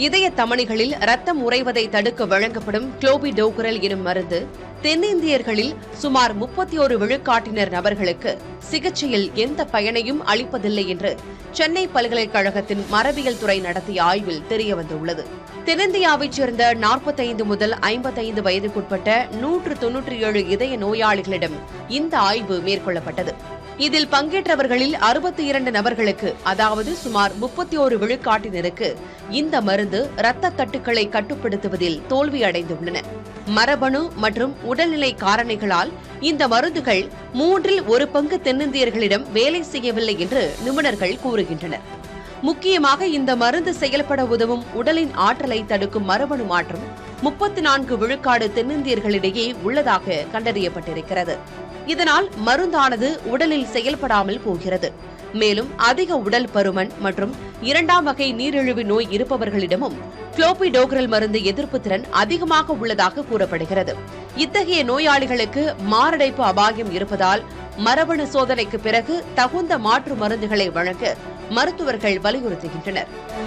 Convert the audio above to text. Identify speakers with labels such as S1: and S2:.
S1: இதய தமனிகளில் ரத்தம் உறைவதை தடுக்க வழங்கப்படும் குளோபிடோகரல் எனும் மருந்து தென்னிந்தியர்களில் சுமார் 31 விழுக்காட்டினர் நபர்களுக்கு சிகிச்சையில் எந்த பயனையும் அளிப்பதில்லை என்று சென்னை பல்கலைக்கழகத்தின் மரபியல் துறை நடத்திய ஆய்வில் தெரியவந்துள்ளது. தென்னிந்தியாவைச் சேர்ந்த 45 முதல் 55 வயதுக்குட்பட்ட 197 இதய நோயாளிகளிடம் இந்த ஆய்வு மேற்கொள்ளப்பட்டது. இதில் பங்கேற்றவர்களில் 62 நபர்களுக்கு, அதாவது சுமார் 31 விழுக்காட்டினருக்கு இந்த மருந்து இரத்த தட்டுக்களை கட்டுப்படுத்துவதில் தோல்வியடைந்துள்ளன. மரபணு மற்றும் உடல்நிலை காரணிகளால் இந்த மருந்துகள் 1/3 பங்கு தென்னிந்தியர்களிடம் வேலை செய்யவில்லை என்று நிபுணர்கள் கூறுகின்றனர். முக்கியமாக இந்த மருந்து செயல்பட உதவும் உடலின் ஆற்றலை தடுக்கும் மரபணு மாற்றம் 34 விழுக்காடு தென்னிந்தியர்களிடையே உள்ளதாக கண்டறியப்பட்டிருக்கிறது. இதனால் மருந்தானது உடலில் செயல்படாமல் போகிறது. மேலும் அதிக உடல் பருமன் மற்றும் 2ஆம் வகை நீரிழிவு நோய் இருப்பவர்களிடமும் குளோபிடோகரல் மருந்து எதிர்ப்பு திறன் அதிகமாக உள்ளதாக கூறப்படுகிறது. இத்தகைய நோயாளிகளுக்கு மாரடைப்பு அபாயம் இருப்பதால் மரபணு சோதனைக்கு பிறகு தகுந்த மாற்று மருந்துகளை வழங்க மருத்துவர்கள் வலியுறுத்துகின்றனர்.